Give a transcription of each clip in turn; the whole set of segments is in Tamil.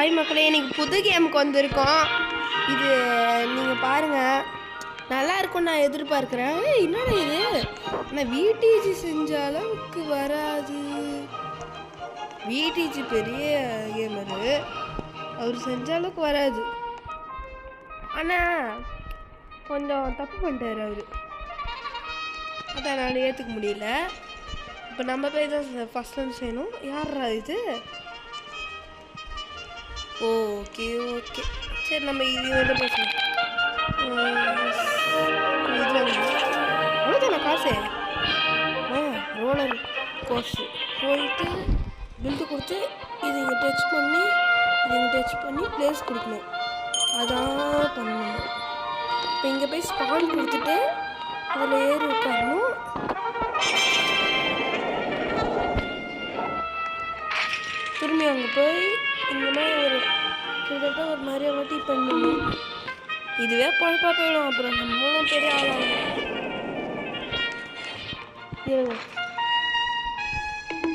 ஹாய் மக்களே, இன்னைக்கு புது கேமுக்கு வந்திருக்கோம். இது நீங்கள் பாருங்கள், நல்லா இருக்கும்னு நான் எதிர்பார்க்குறேன். என்னடா இது, ஆனால் விடிஜி செஞ்ச அளவுக்கு வராது. விடிஜி பெரிய கேமரு, அவர் செஞ்ச அளவுக்கு வராது. ஆனால் கொஞ்சம் தப்பு பண்ணிட்டார் அவர், அதான் நான் ஏற்றுக்க முடியல. இப்போ நம்ம போய் தான் ஃபஸ்ட் டைம் செய்யணும். யாரா இது? ஓகே ஓகே, சரி நம்ம இது வந்து பேசலாம். அவ்வளோதானே காசு. ரோலர் கோஸ்ட் போயிட்டு பில்டு கொடுத்து இது இங்கே டச் பண்ணி ப்ளேஸ் கொடுக்கணும். அதான் பண்ணணும். இப்போ இங்கே போய் ஸ்பான் கொடுத்துட்டு அதில் ஏறி உட்காரணும். திரும்பி அங்கே போய் இந்த மாதிரி ஒரு கிட்டத்தட்ட ஒரு நிறைய வாட்டி பண்ணணும். இதுவே பொழப்பா போயிடும். அப்புறம் நம்மளும் பெரிய ஆளாகும்.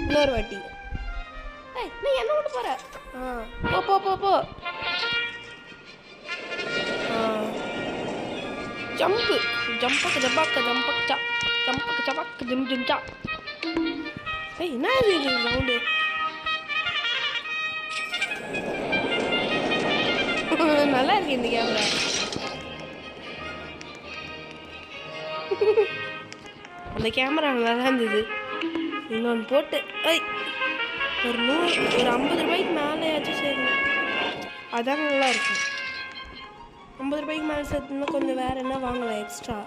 இன்னொரு வாட்டி நீ என்ன விட்டு போற? போ போ போ. ஜம்பு ஜம்பக்கு ஜப்பாக்க ஜம்பக்சா ஜம்பக்கு ஜப்பாக்கு ஜம் ஜம்சா. என்ன இது சவுண்டு? நல்லா இருக்கு இந்த கேமரா. அந்த கேமரா நல்லா இருந்தது. இன்னொன்று போட்டு ஒரு 50 ரூபாய்க்கு மேலேயாச்சும் சேரணும். அதான் நல்லா இருக்கும். 50 ரூபாய்க்கு மேலே சேர்த்துனா கொஞ்சம் வேற என்ன வாங்கலாம் எக்ஸ்ட்ரா.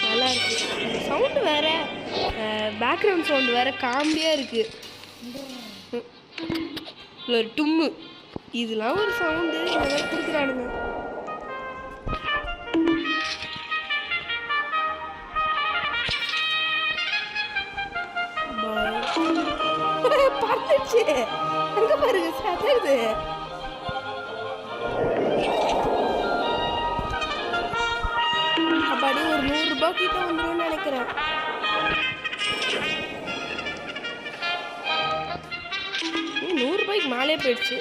நல்லா இருக்கு. சவுண்டு வேற, பேக்ரவுண்ட் சவுண்டு வேற காமெடியாக இருக்கு. ஒரு டும்மு, இதெல்லாம் ஒரு சவுண்டு நல்லா கொடுக்குறானுங்க. பார்த்துச்சு அங்கே பாருங்க, சதருது. அப்பாடி ஒரு 100 ரூபாய் கிட்ட வந்துடும் நினைக்கிறேன். ரூபாய்க்கு மேலே போயிடுச்சு.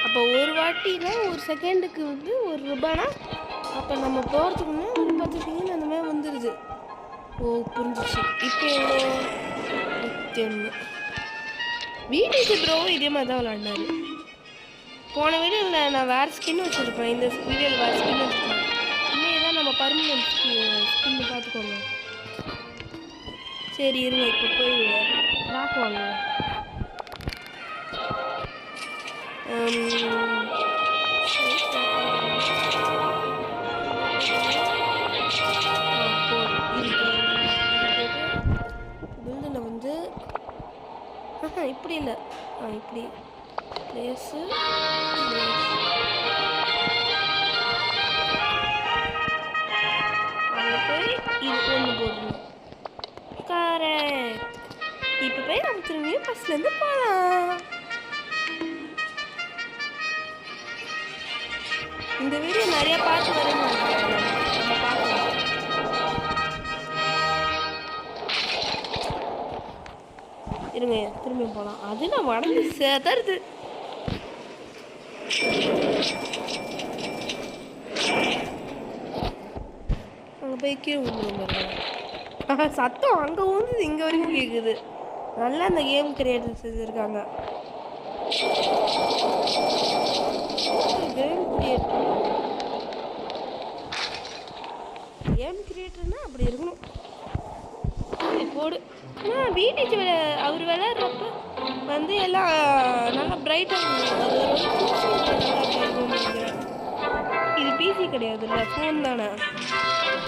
அப்போ ஒரு வாட்டினா ஒரு செகண்டுக்கு வந்து 1 ரூபானா, அப்போ நம்ம போகிறதுக்கு முன்னே ஒரு 10 செகண்ட் அந்த மாதிரி வந்துடுது. ஓ புரிஞ்சிச்சு. இப்போ எவ்வளோ? 21. விடிஜி ப்ரோ இதே மாதிரி தான் விளாண்டாரு. போன வீடியோவில் நான் வேறு ஸ்கின் வச்சுருப்பேன், இந்த வீடியோவில் வேறு ஸ்கின் வச்சுருப்பேன். இன்னும் தான் நம்ம பர்மனெண்ட் ஸ்கின்னு பார்த்துக்கோங்க. சரி இருங்க, இப்போ போய் ராக் வாங்க. பில்டில் வந்து இப்படி இல்லை, இப்படி பிளேஸு அங்கே போய் இது ஒன்று போடணும். கரெக்ட். இப்போ போய் நம்ம திரும்பியும் ஃபஸ்ட்லேருந்து போகலாம். இந்த வீடியோ நிறைய பார்த்து வரேன். நம்ம பார்க்கலாம். இருங்க, திரும்பியும் போகலாம். அது நான் வடந்து சேதருது. அங்கே போய் கீழே விழுந்துடும். சத்தம் அங்கே வந்து இங்கே வரைக்கும் கேட்குது. நல்லா அந்த கேம் கிரியேட்டர் செஞ்சுருக்காங்க. கேம் கிரியேட்டர்னா அப்படி இருக்கணும். போடு. வீட்டுக்கு அவர் விளையாடுறப்ப வந்து எல்லாம் நல்லா பிரைட்டாக இது பிசி கிடையாது இல்லை, ஃபோன் தானே,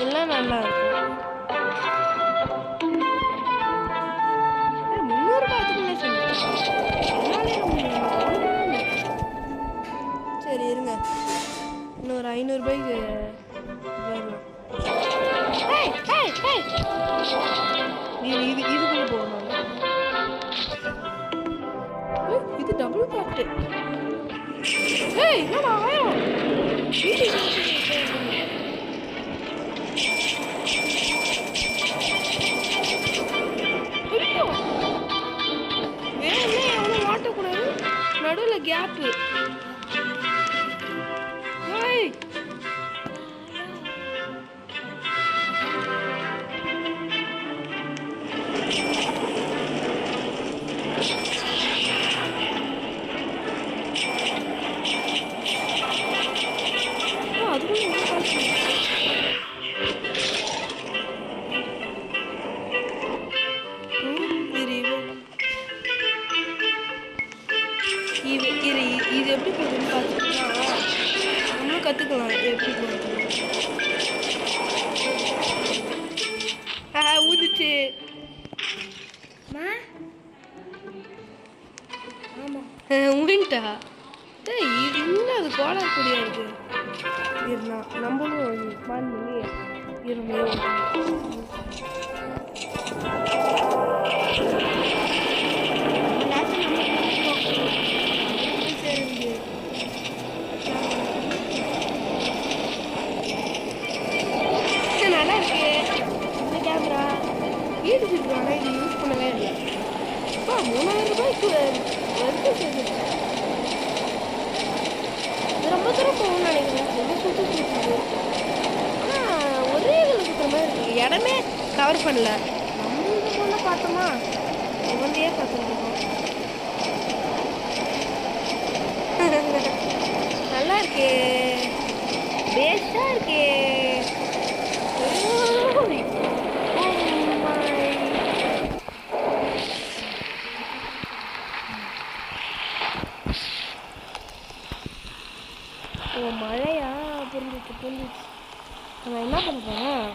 எல்லாம் நல்லா இருக்கும். சரி இருங்க, இன்னொரு 500 ரூபாய்க்கு வரலாம். இதுக்குள்ள போகணும். இது டபுள் பாட்டு. என்னடா 1000 கேப்பு. இது எப்படி போகுதுன்னு பார்த்துக்கிட்டா நம்மளும் கற்றுக்கலாம் எப்படி போகுது. ஊதிச்சு. உண்டா இது இன்னும் அது கோலாக்கூடியா இருக்கு. இருந்தா நம்மளும் பான் பண்ணி இருமையோ நல்லா இருக்கு இந்த கேமரா. வீடு இருக்கு, ஆனால் இது யூஸ் பண்ணவே இல்லை. 3000 ரூபாய்க்கு வருது சேர்ந்து. ரொம்ப தூரம் போகணும்னு நினைக்கிறேன். ரொம்ப சுற்றி சுற்றுது. ஆனால் ஒரே இதில் சுற்றுற மாதிரி இருக்குது. இடமே கவர் பண்ணல. நம்ம இந்த பொண்ணை பார்த்தோமா ஒவ்வொன்றையே பார்த்துருக்கோம். நல்லா இருக்கே, பேஸ்டாக இருக்கே. ஓ மழையா? புரிஞ்சிச்சு. நான் என்ன பண்ண போறேன்?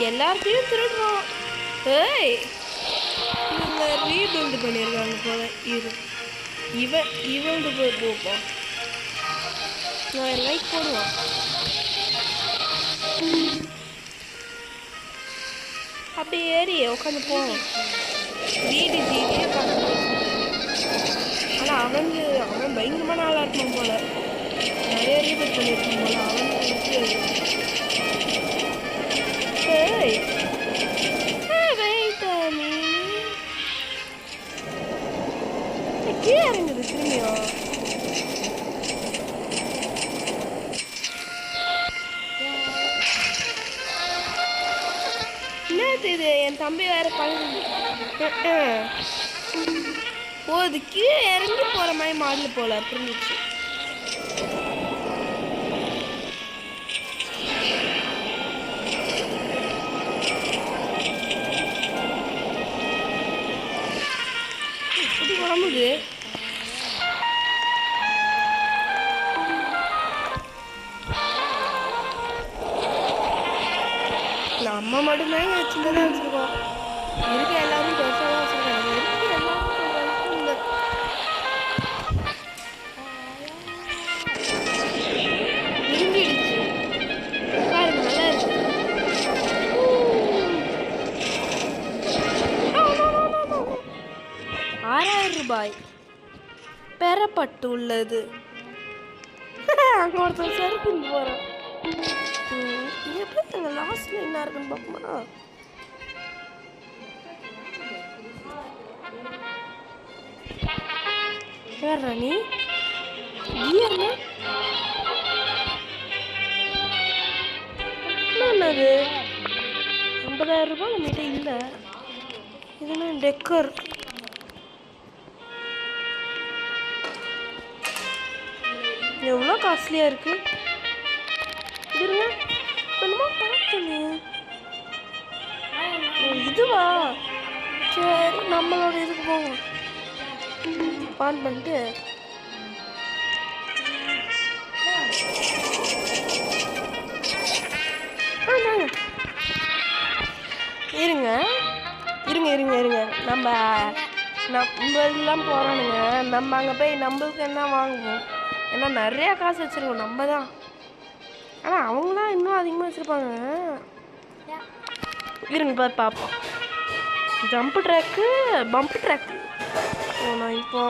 எல்லாத்தையும் திருடுறோம். ஏய், இவங்க ரீபில்டு பண்ணியிருக்காங்க போல. இவன்ட்டு போய் போப்போம். நான் லைக் போடுவோம். அப்படி ஏறி உட்காந்து போவோம். வீடு ஜீவியே பார்க்கணும். ஆனால் அவன் பயங்கரமான ஆளாக இருக்கணும் போல. நிறைய ரீபில்ட் பண்ணியிருக்கணும் போல. அவனுக்கு கீழே இறங்குது திரும்பியும். என்னது இது? என் தம்பி வேற பழகுது. ஓ அது கீழே இறங்கி போற மாதிரி மாடல் போல புரிஞ்சிச்சு. உடம்புக்கு நம்ம மட்டும்தான் வச்சுதான் வச்சிருக்கோம். இருக்க எல்லாரும் பெருசாக தான் வச்சிருக்காங்க. இருங்கிடுச்சு பாருங்க, நல்லா இருக்கு. 6000 ரூபாய் பெறப்பட்டுள்ளது. அங்கே ஒருத்தர் சறுக்குன்னு போகிறோம். எப்படி அங்கே லாஸ்ட்ல என்ன இருக்குன்னு பார்ப்போமா? யார் ராணி? கியர்னா என்னது? 50,000 ரூபாய் நம்மகிட்ட இல்லை. இதுனா டெக்கர். எவ்வளோ காஸ்ட்லியாக இருக்கு. இதுங்க என்னமோ பார்த்தேனே. இதுவா? சரி நம்மளோட இதுக்கு போவோம். ஆன் பண்ணிட்டு இருங்க இருங்க இருங்க இருங்க நம்ம எல்லாம் போகிறோனுங்க. நம்ம அங்கே போய் நம்மளுக்கு என்ன வாங்குவோம்? ஏன்னா நிறையா காசு வச்சுருக்கோம். நம்ம தான் ஆனால் அவங்களாம் இன்னும் அதிகமாக வச்சுருப்பாங்க. இருங்க பார்ப்போம். Jump track, pump track. நான் இப்போ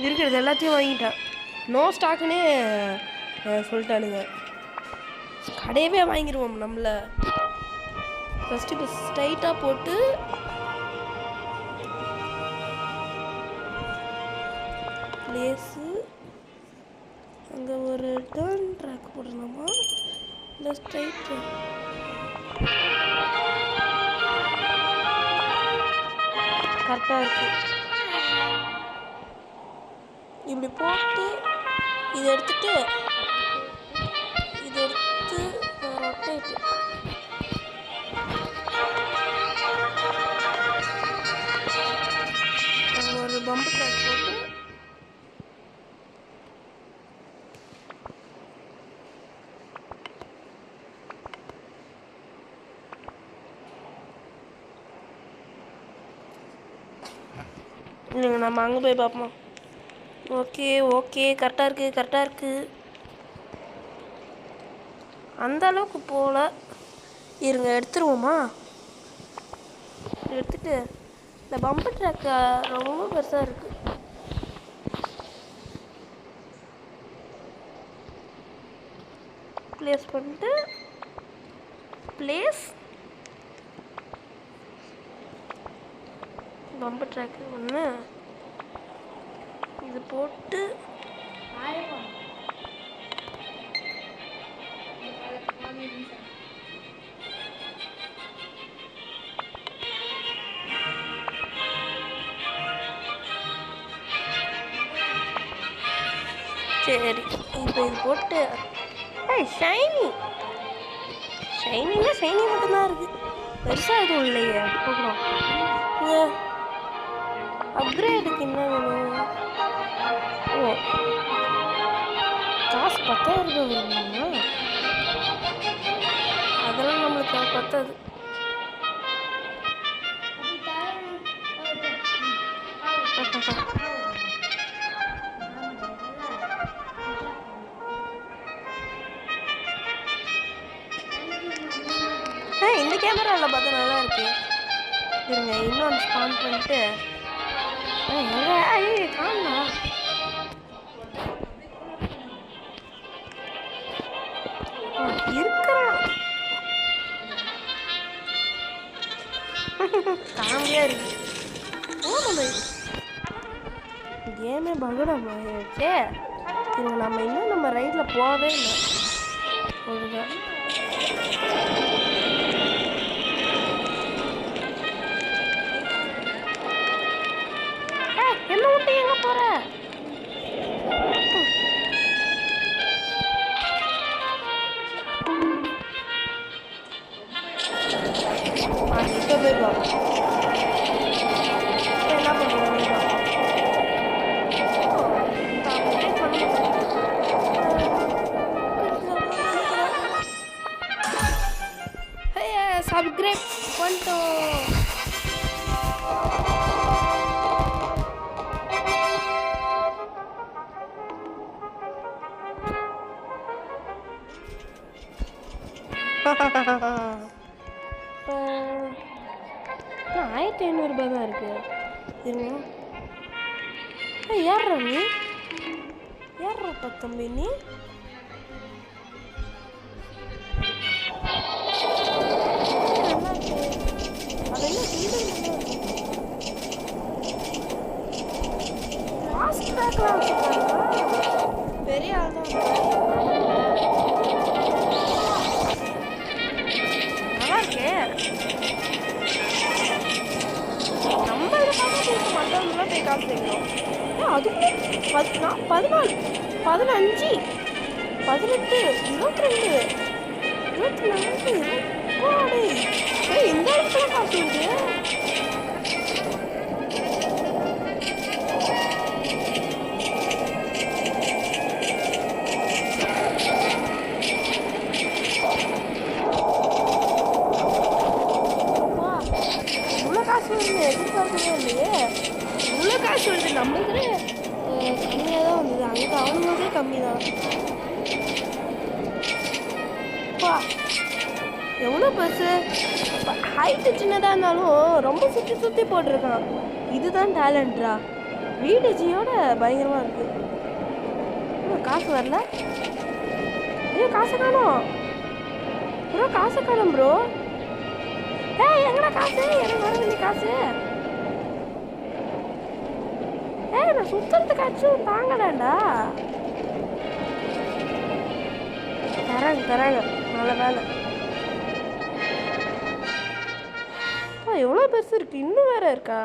இருக்கிறது எல்லாத்தையும் வாங்கிட்டேன். நோ ஸ்டாக்குன்னே சொல்லிட்டானுங்க. கடையவே வாங்கிடுவோம் நம்மளை. ஃபஸ்ட்டு இப்போ ஸ்ட்ரைட்டாக போட்டு பிளேஸு அங்கே ஒரு டர்ன் ட்ராக் போடலாமா இல்லை ஸ்ட்ரைட் ட்ராக்? கரெக்டாக இருக்கு. இப்படி போட்டு இதை எடுத்துட்டு இதை எடுத்து ரொட்டேட். ஒரு பம்பு ட்ராக் போட்டு இல்லைங்க நம்ம அங்கே போய் பார்ப்போம். ஓகே ஓகே கரெக்டாக இருக்குது. அந்த அளவுக்கு போகல. இருங்க எடுத்துருவோமா? எடுத்துட்டு இந்த பம்பு ட்ராக் ரொம்ப பெருசாக இருக்குது. ப்ளேஸ் பண்ணிட்டு ப்ளேஸ் பம்பு ட்ராக்கு ஒன்று இது போட்டு சரி இப்போ இது போட்டு ஷைனின்னா ஷைனி மட்டும்தான் இருக்குது. பெருசாக எதுவும் இல்லையே. போகலாம். அப்கிரேடுக்கு என்ன வேணும்? ஓ காசு 10,000 ரூபாய் வேணுமா? அதெல்லாம் நம்மளுக்கு பத்தாது. இந்த கேமராவில் பார்த்தா நல்லா இருக்கு. இருங்க இன்னொன்று ஸ்பான் பண்ணிட்டு காணலாம். இருக்கிறான் காமியா இருக்கு. கேமே பகடம் ஆயிடுச்சே. இவங்க நம்ம இன்னும் நம்ம ரைடில் போகவே இல்லை. ஒழுங்கா என்ன விட்டு எங்க போற? போய் பார்ப்போம். என்ன பண்ணுறோம்? சப்ஸ்கிரைப் பண்ணிட்டோம். ₹1500 தான் இருக்கு. இருங்க ஏறுற நீ ஏறுறப்ப தம்பி நீ பெரிய ஆள் தான். நல்லா இருக்கே. நம்ம மற்றவங்களாம் போய் காசு சேர்க்கிறோம். அதுக்கு 14 15 18 22 24 இந்த இடத்துல காசு இருக்கு. காசு வரும்னு எதிர்பார்க்கவே இல்லையே. இவ்வளோ காசு வருது. நம்மளுக்கு கம்மியாக தான் வந்தது. அங்கே அவனுங்களுக்கே கம்மி தான். எவ்வளோ பஸ்ஸு. ஹைட்டு சின்னதாக இருந்தாலும் ரொம்ப சுற்றி சுற்றி போட்டிருக்கான். இதுதான் டேலண்ட்ரா. வீடிஜியோட பயங்கரமாக இருக்குது. காசு வரல. ஐயோ காசு காணும் ப்ரோ. காசு காணும் ப்ரோ. எங்கடா காசு? எனக்கு வரவில்லை காசு. நான் சுற்றுறதுக்காச்சும் தாங்கடாண்டா. தராங்க நல்ல வேலை. எவ்வளோ பெருசு இருக்கு. இன்னும் வேற இருக்கா?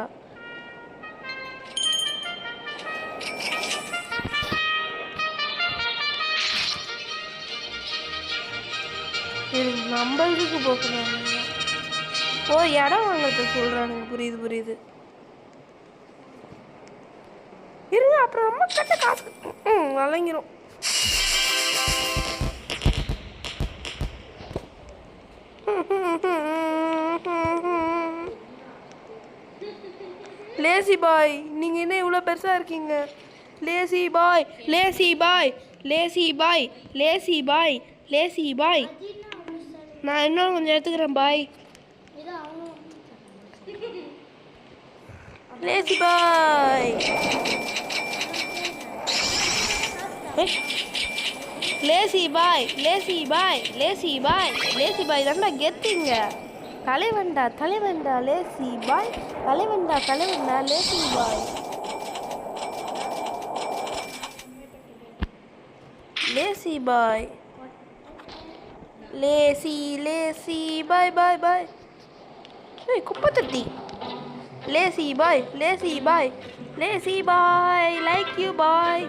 நம்ம இதுக்கு போக்குறாங்க. இடம் வாங்கிறது சொல்றானுங்க. புரியுது. இருங்க, அப்புறம் ரொம்ப கட்ட காசு வழங்கிரும். லேசி பாய், நீங்க என்ன இவ்வளோ பெருசா இருக்கீங்க? Lazy boy. நான் இன்னும் கொஞ்சம் எடுத்துக்கிறேன் பாய். லேசி பாய் தான்டா கெத்துங்க. தலைவண்டா லேசி பாய். தலைவண்டா லேசி பாய். Lazy boy. குப்பை தட்டி. Lazy boy like you boy.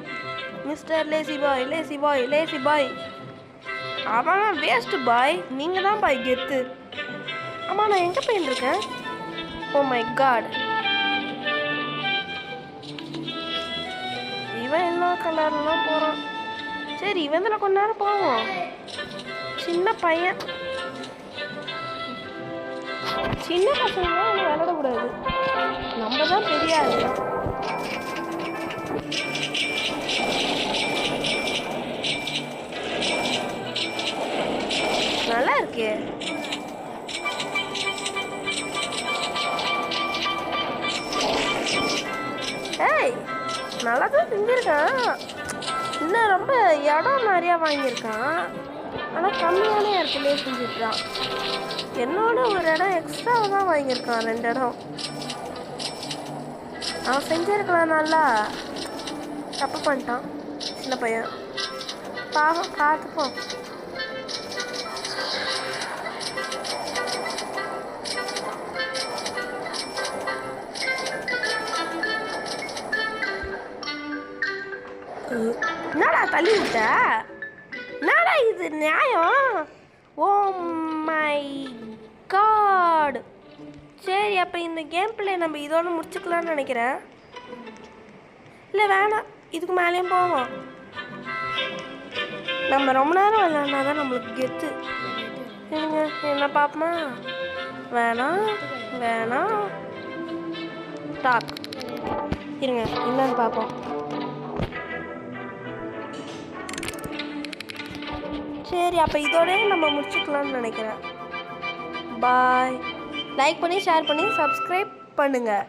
Mister lazy boy. அவனா வேஸ்ட் பாய். நீங்கள் தான் பாய் கெத்து. ஆமாம், நான் எங்கே போயிட்டுருக்கேன்? Oh my God. இவன் என்ன கலர்லாம் போகிறான். சரி, இவன் தான் கொஞ்ச நேரம் போவோம். சின்ன பையன். சின்ன பசங்களாம் விளையாடக்கூடாது. நம்ம தான் பெரிய ஆளு. நல்லா இருக்கே. நல்லா தான் செஞ்சிருக்கான். இன்னும் ரொம்ப இடம் நிறையா வாங்கியிருக்கான். ஆனால் கம்மியானே இடத்துலேயே செஞ்சுருக்கான். என்னோட ஒரு இடம் எக்ஸ்ட்ராவாக தான் வாங்கியிருக்கான். 2 இடம் அவன் செஞ்சிருக்கலாம். நல்லா தப்பு பண்ணிட்டான் சின்ன பையன். பாவம், பார்த்துப்போம். என்னடா தள்ளி விட்ட? என்னடா இது நியாயம்? Oh my God. சரி, அப்போ இந்த கேம் பிளே நம்ம இதோட முடிச்சுக்கலான்னு நினைக்கிறேன். இல்லை வேணாம், இதுக்கு மேலேயும் போவோம். நம்ம ரொம்ப நேரம் விளையாடினா தான் நம்மளுக்கு கெத்து. இருங்க, என்ன பார்ப்போமா? வேணாம் டாக். இருங்க, என்னன்னு பார்ப்போம். சரி, அப்போ இதோடய நம்ம முடிச்சுக்கலாம்னு நினைக்கிறேன். பாய். லைக் பண்ணி, ஷேர் பண்ணி, சப்ஸ்கிரைப் பண்ணுங்கள்.